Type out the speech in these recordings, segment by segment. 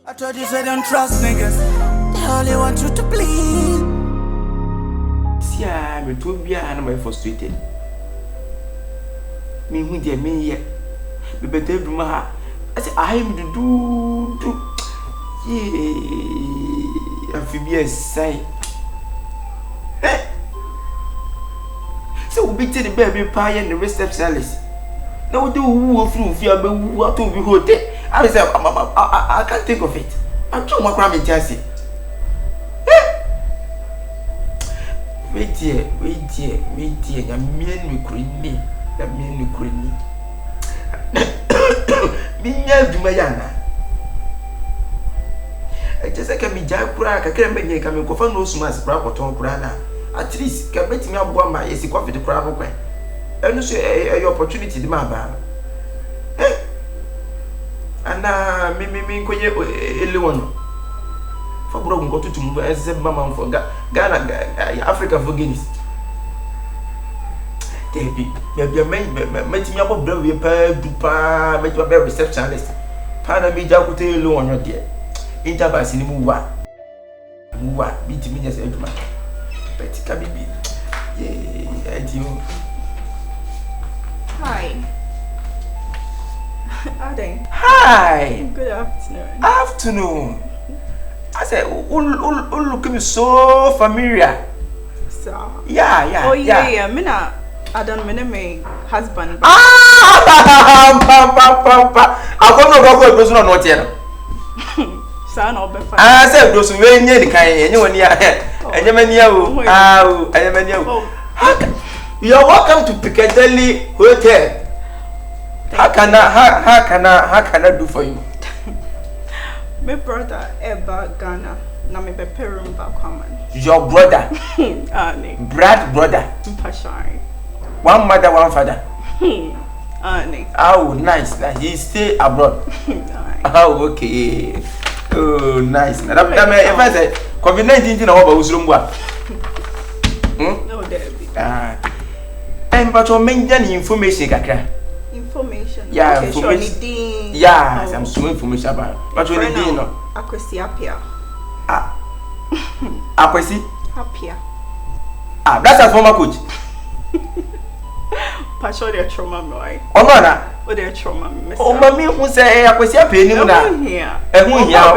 I told you, so don't trust niggas. They only want you to bleed. See, I'm too behind and frustrated. Me, who dear me yet. We better do my heart. I say, I am to do. Yeah, amphibious say. So we take the baby pie and the receptionist. Now do who through fear, but what to be hotel. I say, I can't think of it. I'm too much cramming Chelsea. Wait dear, I'm mean me. That mean you couldn't. Me, Mayana. I just like me jack crack. I can't make you come and go for no smash crack or tongue crana. At least, can bet me up one my easy coffee to crab. And you say your opportunity, the man. And me, Eleanor. For broken go to move as a mamma for Ghana, Africa for Guinness. Maybe a man met me about Bravia Dupa, make you a very receptionist. Pana me Jacute alone, your dear. Interbass in Mua. Beat me as a man. But can be. Yeah, and you. Hi. Maddie. Hi. Good afternoon. Afternoon. I said, look at me so familiar. So. Yeah. Oh yeah. Mina. I don't mean my husband. I come no go go no not here. Son of a I said those way near the kind anyone here. And you're welcome to Piccadilly Hotel. How can I do for you? My brother Eba Ghana. Na me be Peru back common. Your brother. Brad brother. Pashai. One mother, one father. Oh, nice. He stay abroad. Oh, okay. Oh, nice. That if I say COVID-19 na oba usrumwa. No, Debbie. And but your main information kakra. Information. Yeah, okay, information. Sure, Yeah, some small information about. But you need no. Akwesi apia. Akwesi? Apia. That's a former coach. Pasho de trauma me. Oh no na. O de trauma me. Oh mami who say Akwesi apia ni mu na. Ehun hia.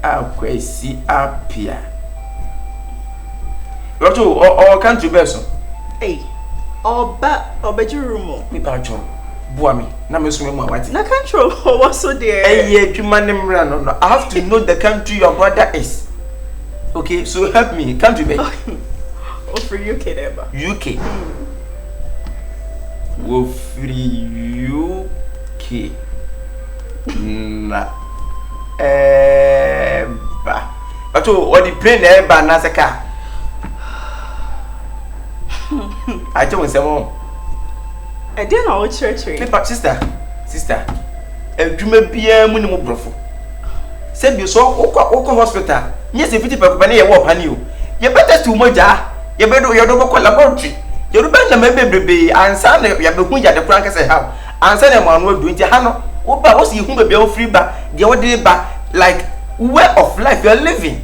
Akwesi apia. Roto or country beso. Hey. Obejurumo. Me pacho. Boami. Na me so me wati. Na country what so there. Eh adwuma ne mra no. I have to know the country your brother is. Okay, so help me. Country be. Oh, for UK there. UK. Wo free UK. Na. Ba. Ato what the plane eba na seka. I don't say mom. I didn't know church. Paper sister. Adwuma bia mu ni mo brofo. Say bi so okọ hospital. Yes, if you people na ye wo pani o. You better to moja. You better you do go laboratory. You do better na bebe ansa na ya be hu ya de prank say how. Ansa na ma no adu nti ha no. Wo ba wo si hu bebe o free ba. De wo de ba like way of life you are living.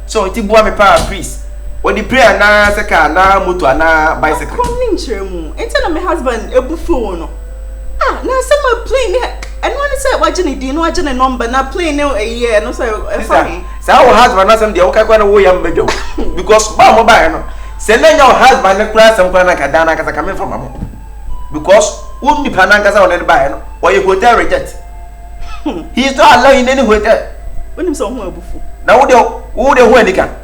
So it bua me pa priest. What the prayer na seka na motor na bicycle. Come nin chemu. Enter na my husband ebufu no. Na some plane and when say wagene di no wagene number na plane no a year no say funny. Say our husband na some dey o kakwa na wo yam bedo. Because ba mo ba no. Say na your husband na kura some kwa na kada na kasa come from am. Because won nipa na kasa won ba no. Or a hotel reject. He is not allowed in any hotel. When him so hu ebufu. Na wo de hu adika.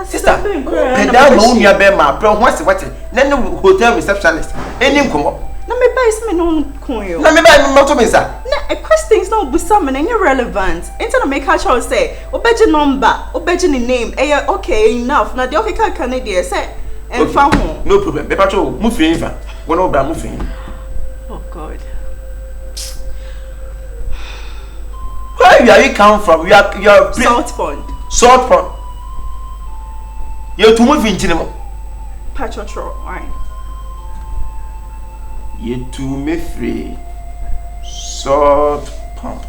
Sister, and down no near Bema, bro, what's what? Then the hotel receptionist. Any come up. Na me buy some no coin. Na me buy no to me, sir. Na a questions no be some and irrelevant. Instead of make her child say, obeje number, obeje name. Eh, okay, enough. Na the okay Canadian say, and found home. No problem. Be patrol, move in. One over moving. Oh God. Where are you come from? You are Salt Pond. Salt Pond. You're to move in cinema. Patrol, right? You to me free. Salt pump.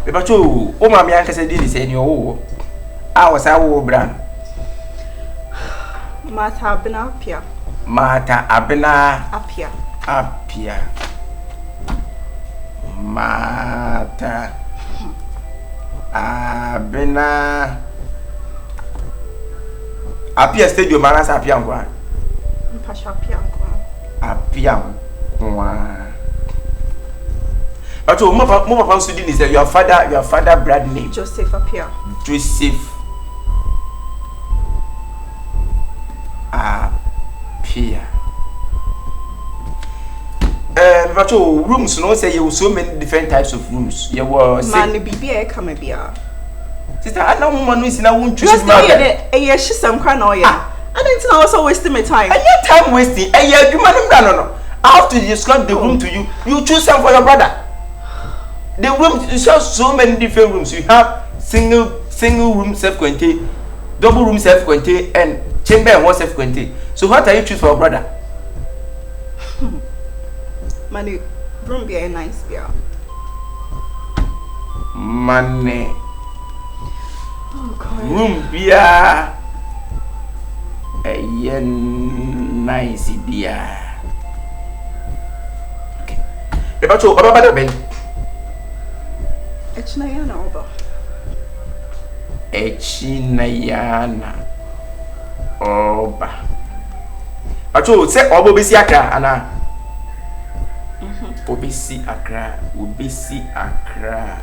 But you, oh, my uncle said this in your I was our brand. Mata abena apia. Mata abena Apia. Apia. Mata abena Apia stadium manas apia ngwa. Mpasha apia ngwa. Apia ngwa. But you papa so din is your father brand name. Joseph Apia. Joseph Apia. But you rooms no say you so many different types of rooms. You were Man bibia come bia. Sister, I know woman is now won't choose yeah, she's some kind of yeah. I didn't know I was wasting my time. And your time wasting. And yeah, you man no. I have to describe the room to you. You choose some for your brother. The room is so many different rooms. You have single room self-contained, double room self-contained, and chamber and one self-contained. So what are you choose for your brother? Money room be nice girl. Money. Oh God. Room be a nice idea. Okay. About you, about that Ben. Echinayana oba. Echinayana oba. Acho say obo besi Accra ana. Obesi Accra.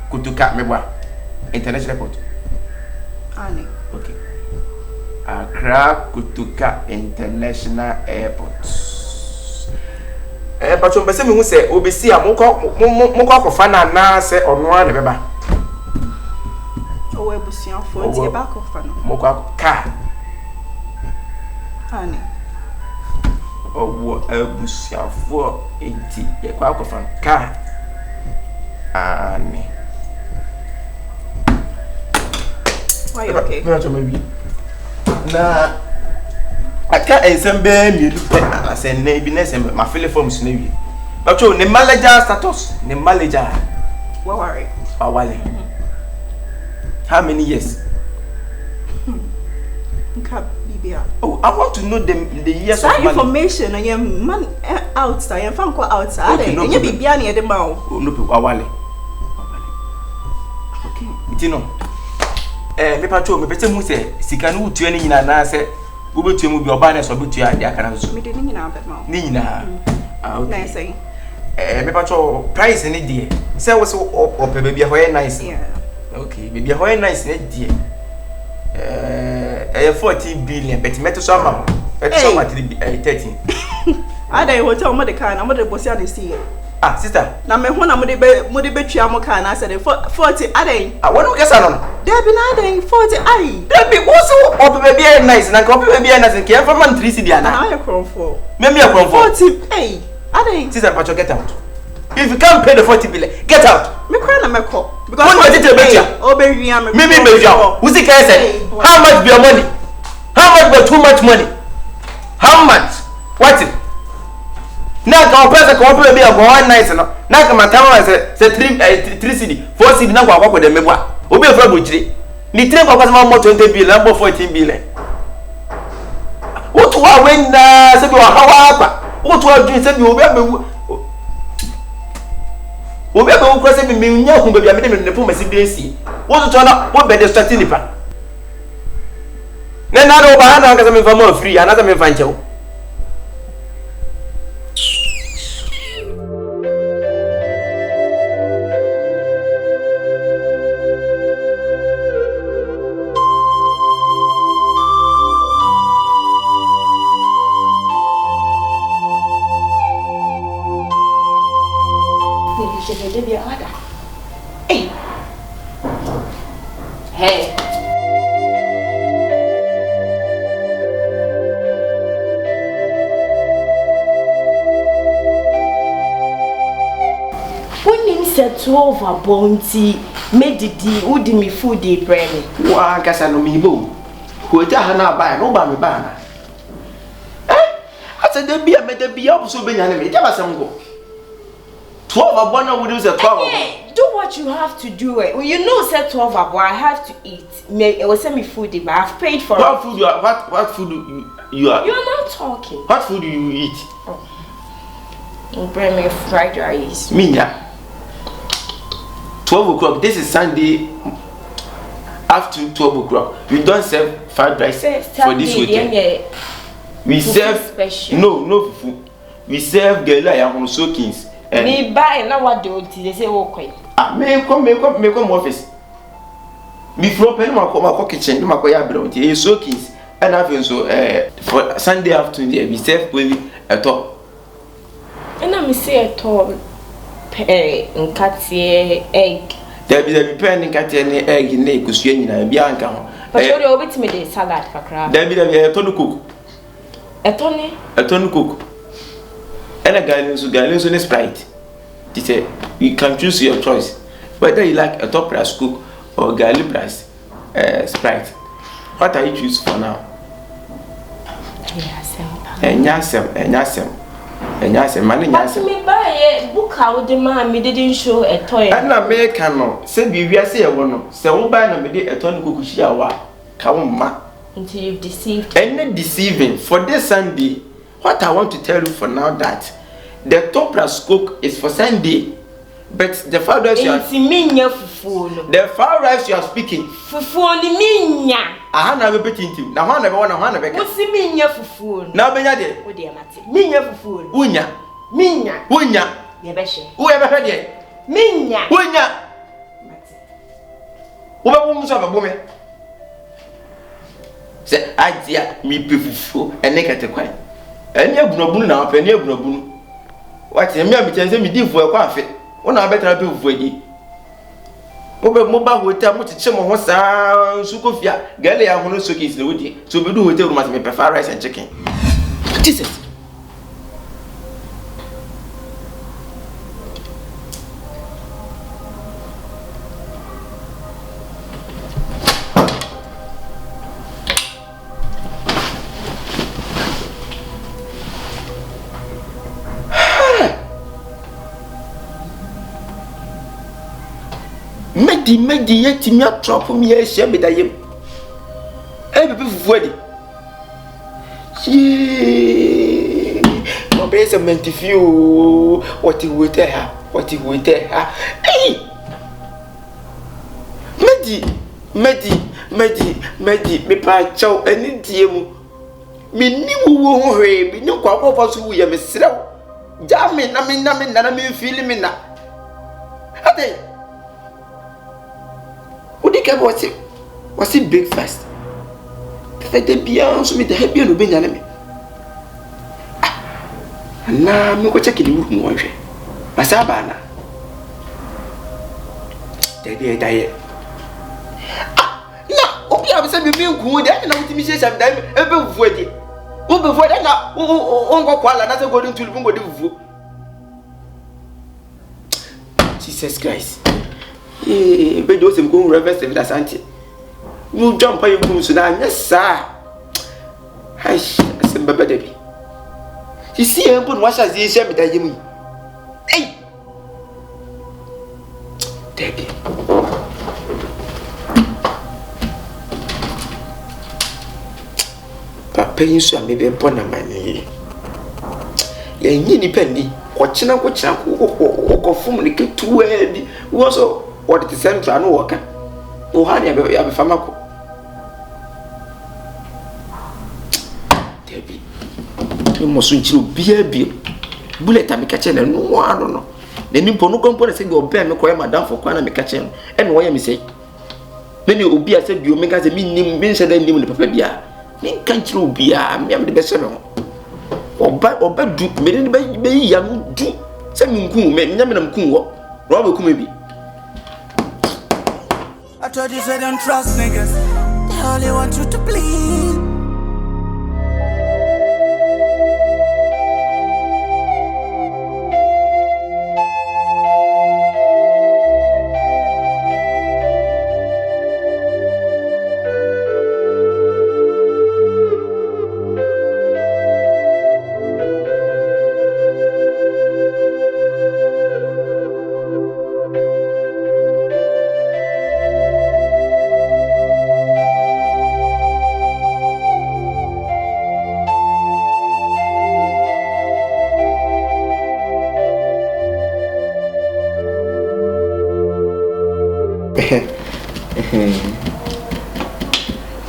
Kutuka mebwa. International airport. Ani. Okay. Accra Kutuka International Airport. But you say me who say obesi moko akofa na say ono a de beba. Owe busian fo nti e ba akofa no. Moko car. Ani. Owo abusian fo enti e kwa akofa car. Ani. Why you okay? Me maybe. Na aka ensembe mi du I say na bi na ensembe ma fill forms na wi. But you ne manager status, ne manager. What worry? Awale. How many years? Nka bibia. Oh, I want to know the years that of money. information and your man outside, your fan outside. Okay, no and you bibia near the mouth. Oh, no people awale. Okay. It no. Me pacho me pete mu se sika no utua ni nyina na se wo betua mu bi oba na so betua dia kana so. Me de ni nyina bet mouth. Ni nyina. Ah okay. Nice. Me pacho price ni die. Se wo so ope baby ho nice. Yeah. Okay, baby ho nice ni die. 14 billion but meto so am. Meto so am 13. I dey hotel mo de car na mo de bosia de see. Ah sister, na me ho na mo de betua mo car na say 40 adai. Ah wonu kesa no. There be na adai 40 ai. There be also ope baby nice na ope baby nice ke fa man 3 cedi ana. Na I cry for. Me cry for 40 hey. Adai. Sister pacho get out. If you can't pay the 40 billion, get out. Me cry na me call. Because when was it a better? Oh baby am me. Me baby. Who's the guy say? How much be your money? How much be too much money? How much? What it? Na ka opesa ka ope be go nice no. Na ka matama say 3 cedi, 4 cedi na kwa de mebwa. Obi e fra bochire. Ni 3 kwa kwa mo 20 billion, na 14 billion. What wa when na say be wa hawa apa? What wa dream say be obi abewu. Obi abewu kwa say me nya hu baby amede me ne po Mercedes. What to na what be distracting nipa. Na na do ba na ka say me fa mo free, another me fa nchew. Hey. When set over bounty, made the would me food the bread. Wa kasa no mi bo. Ko ta ha na ba no ba me ba na. I say said there be also be an enemy. Never some go. 12 of one would use a 12. Hey, do what you have to do. Well, you know, said 12 of I have to eat. It was send me food, but I've paid for what food you are. What food you are? You're not talking. What food do you eat? You bring me fried rice. Minya. 12 o'clock. This is Sunday. After 12 o'clock, we don't serve fried rice for this weekend. We serve special. No food. We serve gala and soakings. Me buy now what they say okay. Me come office. Me from pen my kitchen, my koya brown tea soakings and have so for Sunday afternoon we serve with a top. And I say a top and egg. There be pen cat any egg in the cushion and bianca. But you over to me the salad for crab. There be a ton cook. A ton cook. And a gallons on a Sprite. They say you can choose your choice whether you like a top price cook or galley price Sprite. What are you choose for now? And yasem, money yasem. Me buy a book out the man me didn't show a toy. And American no said we are say one so buy no me a ton cook shiawa. Come ma until you've deceived. And deceiving for this Sunday. What I want to tell you for now that the top price cook is for Sunday, but the fried rice you are the fried rice you are speaking. Fufu ni minya. Aha na be betintim. Na ho na be wona ho na be ka. Musi minya fufu. Na be nya de. Wo de amate. Minya fufu. Unya. Minya. Unya. Ye be hye. Wo ye be hye de. Minya. Unya. Mate. Wo be wo muso be bo me. Se adia mi pe fufu ene kete kwan. Eni abunabunu na apa eni abunabunu. What me am chense me di fufu kwa afi. Wo na betra pe fufu edi. Wo be mo ba hotel mo chiche mo ho saa nsukofia. Gale ya hono sokis na wodi. So be do hotel room as me prefer rice and chicken. Jesus. Maddie yet me a trap for me a shame that you every fufu. Yee, my best of mental few what you would tell her. Hey, Maddie, me pa chow any dear me new way, me no quack of us who you may sell. Jamming, I mean, feeling me now. Hey. Was it breakfast? If they be answer me the happy and obey enemy. Now, me go check the room one way. Masabana. They die. Now, okay, I was saying, you good, and I will say some time every before that. Now, go Kuala, that's going to Lungo. Jesus Christ. But those who go reverse with us, auntie. You jump on your boom so now, yes, sir. I said, baby. You see, I'm put wash as you share with you. Hey, Debbie. Papa, you saw me be born a man. You're penny. Watching a walk from the kid too heavy. Also. What the central no worker? Oh, honey, I be famako. Debbie, you must be a bill. Bullet, I'm catching and no one, I don't know. The new Pono component say go bear me call madame for Kwana me catching. And why me say? Then you will be a said you make us a meaning, mention the name of the papia. Me can't you be a me am the best or bad do, me young do. Some cool, men, Yaman cool, Robert Kumibi. I told you, say don't trust niggas. They only want you to bleed.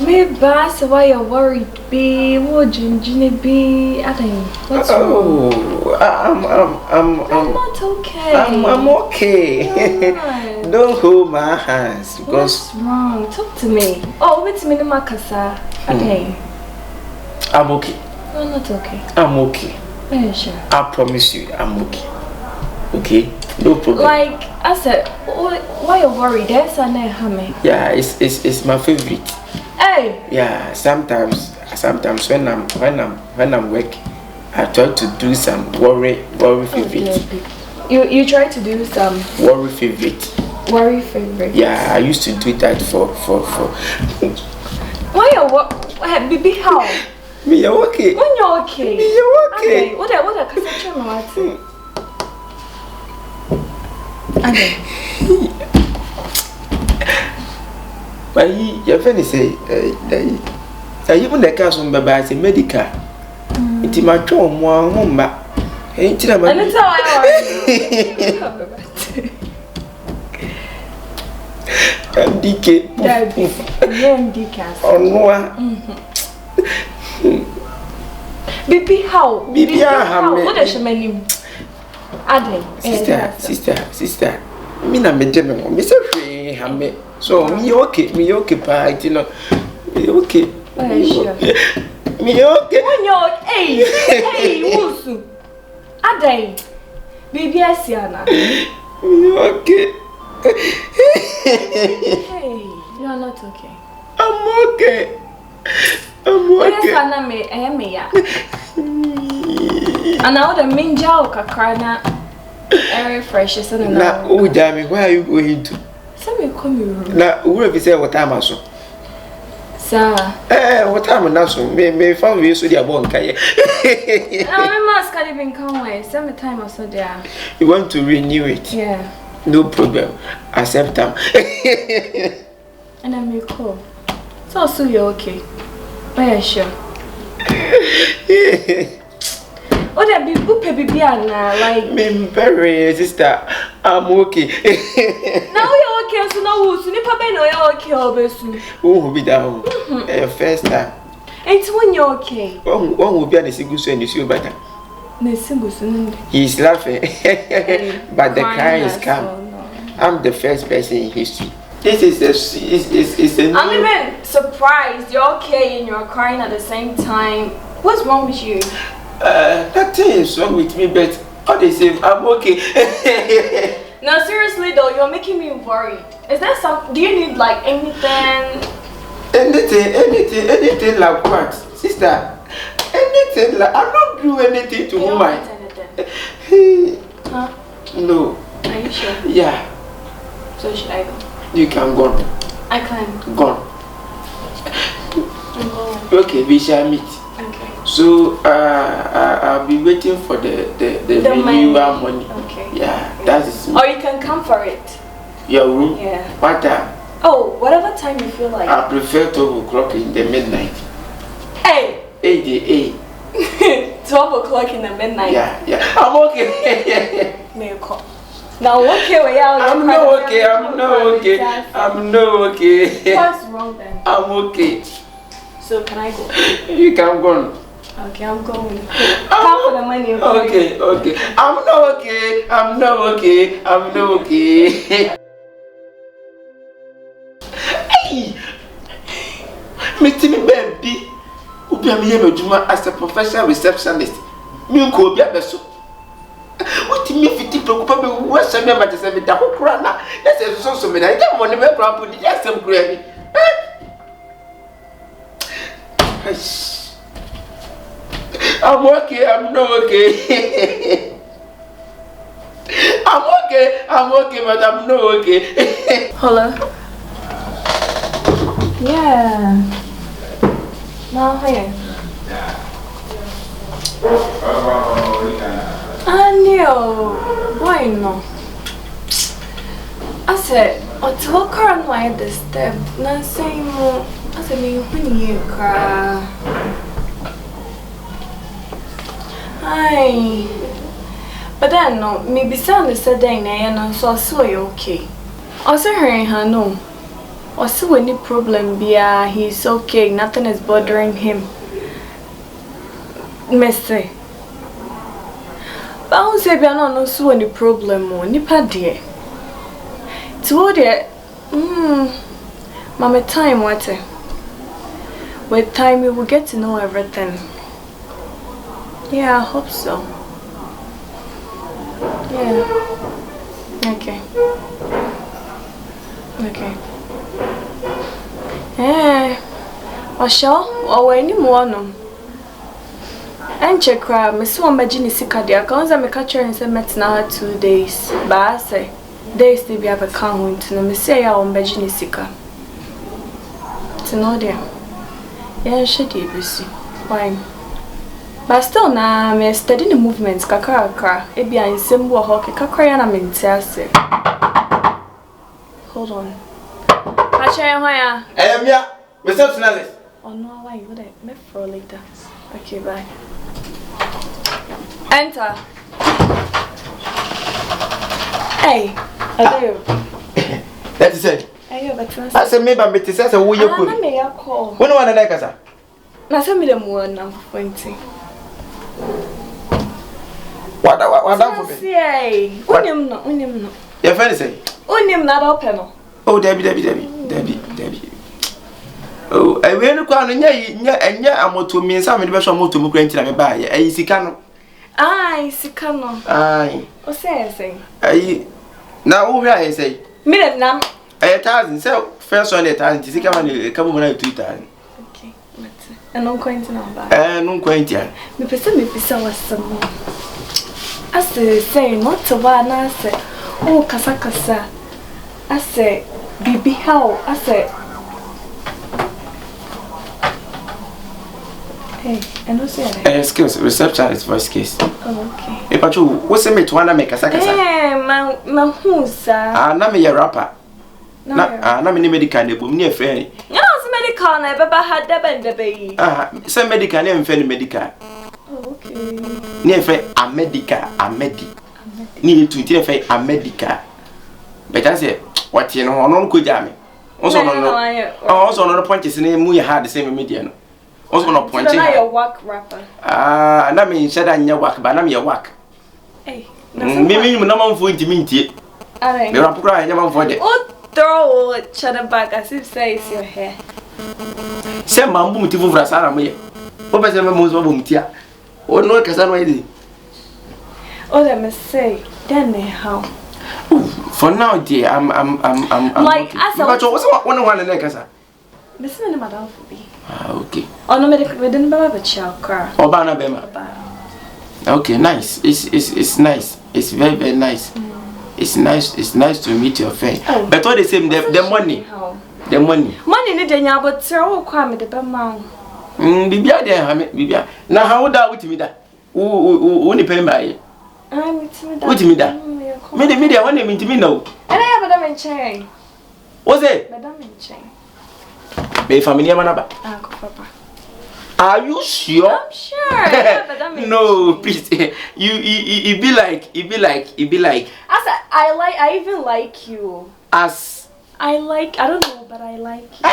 Me boss, why you worried? Be what you be? I think. What's wrong? I'm not okay. I'm okay. Don't hold my hands because what's wrong? Talk to me. Oh, wait a minute, Makasa. Okay. I'm okay. You're not okay. I'm okay. Are you sure? I promise you, I'm okay. Okay, no problem. Like I said, why you worried? There's a name, Hammy. Yeah, it's my favorite. Hey. Yeah, sometimes when I'm working, I try to do some worry favorite. You try to do some worry favorite. Worry favorite. Yeah, I used to do that for. Why you baby how? Me you're okay. When you're okay. Me you're okay. What a conception or what? Okay. But your friend is say, even the cousin by say medical. It's my chum one back. Ain't it? And it's how I DK. Oh no. Baby how? Baby how? What is your name? Adley. Sister. Me na me dem mo. Me say free hame. So me okay pa, you know. Me okay. Sure. Me okay. When you're hey, Wusu. Adley. Baby Asiana. Me okay. Hey, you are not okay. I'm okay. I am ya. And now the minja kakrana air fresh is in na oh damn, where are you going to? Some come room. Na who have say what time aso? Sir. What time na so? Me found we so dia bon kai. Na me mask can even come away. Some time also there. You want to renew it? Yeah. No problem. Accept them. And I'm cool. So you're okay. Are you sure? Oh, that be baby like me very sister. I'm okay. Now you're okay, so now who's nipa be no you're okay obesu. Who be down? First time. It's when you're okay. One will be an single so and you see better. He's laughing. But the cry is calm. I'm the first person in history. This is a new... I'm even surprised you're okay and you're crying at the same time. What's wrong with you? Nothing is wrong with me, but all the same, I'm okay. No, seriously though, you're making me worried. Is there some? Do you need like anything? Anything like what, sister? Anything like I don't do anything to woman. Huh? No. Are you sure? Yeah. So should I go? You can go. I can. Go. I'm going. Okay, we shall meet. Okay. So I'll be waiting for the renewal money. Okay. Yeah, that is. Or you can come for it. Your room? Yeah. What time? Oh, whatever time you feel like. I prefer 12 o'clock in the midnight. Hey! 8. 12 o'clock in the midnight. Yeah. I'm okay. May you call. Now, okay, I'm not okay. What's wrong then? I'm okay. So, can I go? You can go. Okay, I'm going. Come for the money. Okay. I'm not okay. Hey! Meet me, baby. Ubi am here as a professional receptionist. Me unko obi abeso. What me fiti preocupa me wo asem me mate se me da kokora na. Yes so me na. Dem money me kra put the asem kura ni. I'm okay, I'm not okay. I'm okay, but I'm not okay. Hello? Yeah. Now here. I knew. Why no? I said, I told her I'm like this step. Not saying more. I said, me, when you cry. Hi. But then, no, maybe Sunday said, then, so I saw you okay. Also, her no. Also, any problem, he's okay. Nothing is bothering him. Messy. But I won't say no so any problem or nipa dear. To dear, mama time what? With time we will get to know everything. Yeah, I hope so. Yeah. Okay. Okay. Or any more no. And check crab, Miss Wambajini Sikadia, comes and make a chair and say met now 2 days. But I say, days to be have a count to me say I am Bajini Sika. To know them. Yeah, she did, Bissy. Why? But still, now I'm studying the movements, Kakaka, it be in symbol hockey, Kakayana Mintiasi. Hold on. Pachaya, yeah, receptionist. Oh no, why would I make for later? Okay, bye. Enter. Hey, hello. That is it. I said, maybe I'm better. Says a wood. You could. When one like us. Now, send me the more now, 20. What for me? Say, Unim. Your friend say, Unim not open. Oh, Debbie. Oh, I will go on and I'm what to mean some of the best motor to grant me by a easy canoe. Aye, Sicano. Aye. What say? Aye. Now, over I say, Minute nam. 1,000, so first on 1,000 to see come on a couple of 2,000. Okay, and no coin to number. No quaintian. Me person me pisa was some more. I say, not to one, I say, oh, Casacasa. I say, Bibi, how? I say, hey, and who say that? Excuse, reception is voice case. Oh, okay. But you, what's the mate to wanna make a second? Eh, my who's, sir? I'm a rapper. I'm a medical near Fanny. No, it's medical, never had the baby. Some medical name Fanny medical. Oh, okay. Near Fanny, a medical, a medi. Need to dear Fanny, a medical. But I say, what you know, no good jammy. Also, on the point is name we had the same median. Also, no point in your work rapper. And I mean, said I your work, but I'm your work. Hey, maybe no one for intimate. You're up crying, no one for the throw cheddar back as if say it's your hair. Send my boom to Vrasana. What was the most of them? Or no, Cassandra. Oh, let me say, then how? For now, dear, I'm like, as I was one and like us. Miss Madame for me. Okay. Oh, no, medical, we didn't have a child car. Or Bana Bema. Okay, nice. It's nice. It's very, very nice. It's nice to meet your friend. Oh, but all the same, the money. The money. Money need a but sir, oh, come the amount. Bibia there, Bibia. Now, how would I with me that? Who only pay by? I'm with me that. Media, one name to me now. And I have Madame in chain. What's it? Madame in chain. Be familiar, Manaba. Papa. Are you sure? I'm sure. No, please. You be like. As I even like you. As I don't know, but I like you.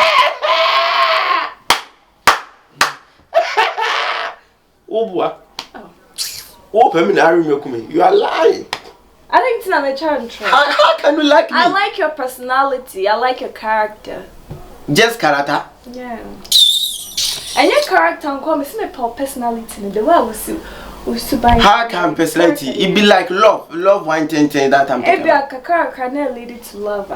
Oh boy. Oh, you are lying. I think it's a child. How can you like me? I like your personality. I like your character. Just character? Yeah. And your character and come see my personality in the way we buy. How can personality? It be like love 110 that I'm talking about. If your character lead it to love.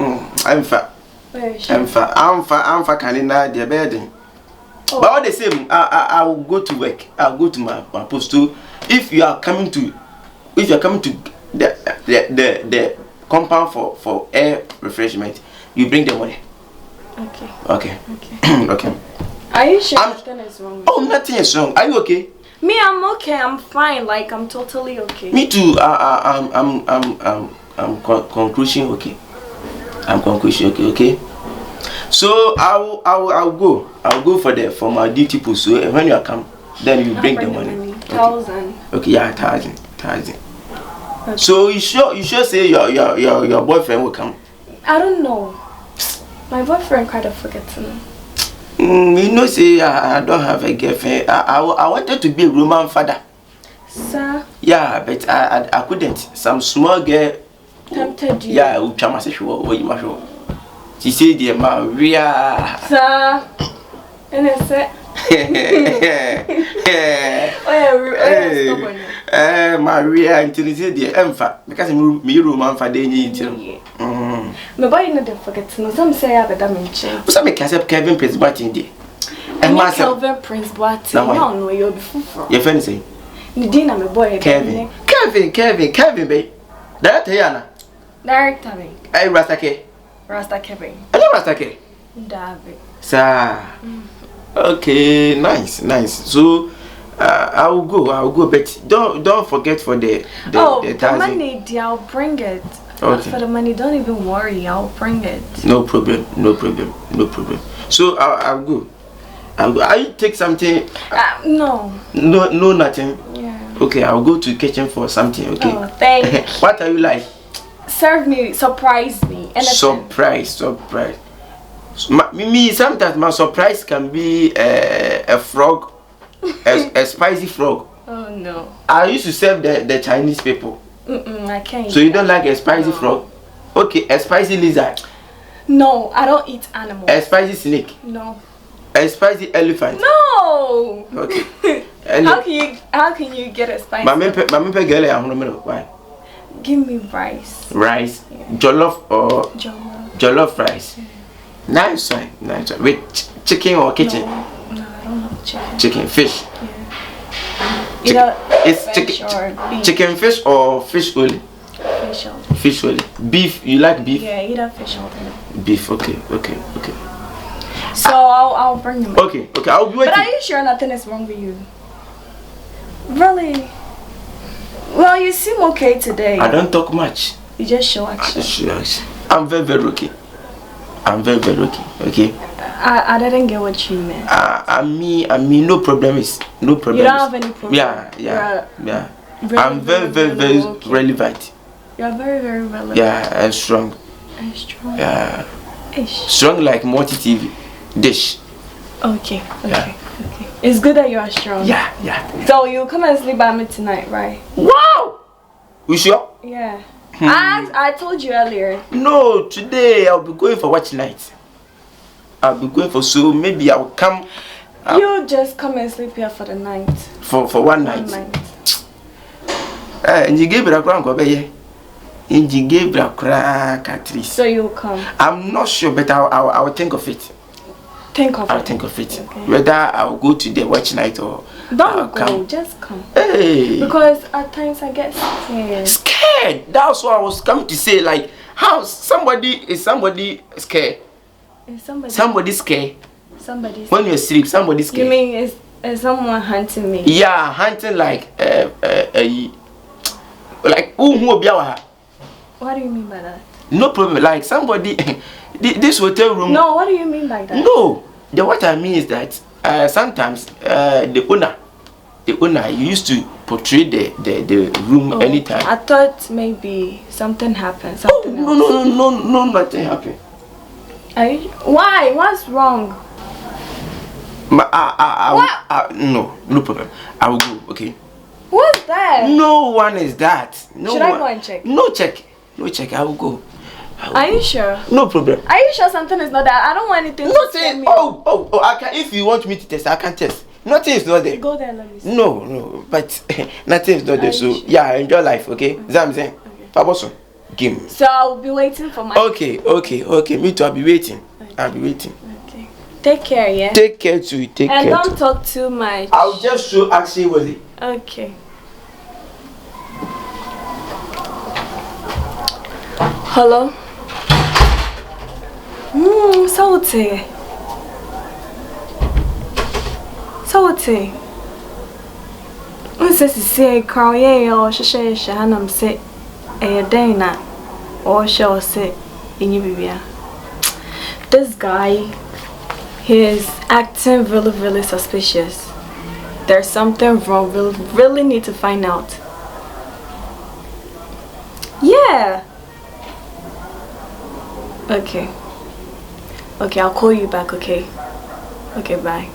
I'm fat. I'm fat. Can in the bed. But all the same, I will go to work. I'll go to my post too. If you are coming to the compound for air refreshment, you bring the money. Okay. Okay. Are you sure nothing is wrong? Oh, nothing is wrong. Are you okay? Me, I'm okay. I'm fine. Like I'm totally okay. Me too. I'm conclusion okay. I'm conclusion okay. Okay. So I'll go. I'll go for my duty post. So when you come, then you bring the money. 1,000. Okay. Yeah, 1,000. So you sure say your boyfriend will come? I don't know. My boyfriend kind of forgetting. You know, say I don't have a girlfriend. I wanted to be a Roman father. Sir? Yeah, but I couldn't. Some small girl Tempted you? Yeah, we try to show what you must show. She said, "Dear Maria." Sir? And I said, Maria, until you say the empha because me Roman for the need. My boy not forgetting. Some say I have a damage. Some make us Kevin Prince Batty. And Kelvin Prince Batty. No, you'll be full. Your friend say, Nidina, my boy. Kevin, babe. That Yana. Director, me. Hey, Rastake. Rasta Kevin. I know Rastake. David. Sir. Okay, nice. So, I will go, but don't forget for the money, I'll bring it. Okay. For the money, don't even worry, I'll bring it. No problem. So I'll go. I take something. No, nothing. Yeah. Okay, I'll go to the kitchen for something. Okay. Oh, thank you. What are you like? Serve me, surprise me. Anything. Surprise. Me sometimes my surprise can be a frog, a spicy frog. Oh no. I used to serve the Chinese people. I can't. So you don't like a spicy frog? Okay, a spicy lizard. No, I don't eat animals. A spicy snake. No. A spicy elephant. No. Okay. How can you get a spicy? Why? Give me rice. Rice, yeah. Jollof or jollof rice. Yeah. Nice one. With chicken or kitchen? No, I don't have chicken. Chicken, fish. Yeah. It's chicken, fish or fish only? Fish only. Fish only. Beef, you like beef? Yeah, either fish only. Beef, okay. So I'll bring them. Okay, I'll be waiting. But are you sure nothing is wrong with you? Really? Well, you seem okay today. I don't talk much. You just show action. I'm very okay. Okay. I didn't get what you meant. I mean, no problem. You don't have any problem. Yeah. I'm very relevant. You're very relevant. Yeah, and strong. Yeah. Strong like multi TV dish. Okay. It's good that you are strong. Yeah. So you'll come and sleep by me tonight, right? Wow! You sure? Yeah. I told you earlier. No, today I'll be going for watch night. So maybe I'll come. You just come and sleep here for the night. For one night. And you gave it a crown, and you gave it a crack. So you'll come. I'm not sure, but I'll think of it. I'll think of it. Okay. Whether I'll go to the watch night or don't go, just come. Hey. Because at times I get scared. Scared? That's what I was coming to say. Like, how somebody scared? Is somebody scared? Somebody. When you asleep, somebody scared. You mean is someone hunting me? Yeah, hunting like What do you mean by that? No problem. Like somebody. This hotel room. No, what do you mean by that? No, what I mean is that sometimes the owner used to portray the room anytime. I thought maybe something happened. No, nothing happened. Why? What's wrong? No problem. I will go. Okay. What's that? No one is that. Should I go and check? No check. I will go. Are you sure? No problem. Are you sure something is not there? I don't want anything to scare me. Oh, I can. If you want me to test, I can test. Nothing is not there. Go there, let me see. No, but nothing is not there. So yeah, enjoy life, okay? Is that what I'm saying? Paboso, give me. So I'll be waiting for my. Okay. Me too. I'll be waiting. Okay. Take care, yeah. Take care too. And don't talk too much. I'll just show Axie with it. Okay. Hello. Salty. Unse si crowd or she hanam say a dana or shall say in Bibia. This guy, he is acting really suspicious. There's something wrong. We'll really need to find out. Yeah. Okay. Okay, I'll call you back, okay? Okay, bye.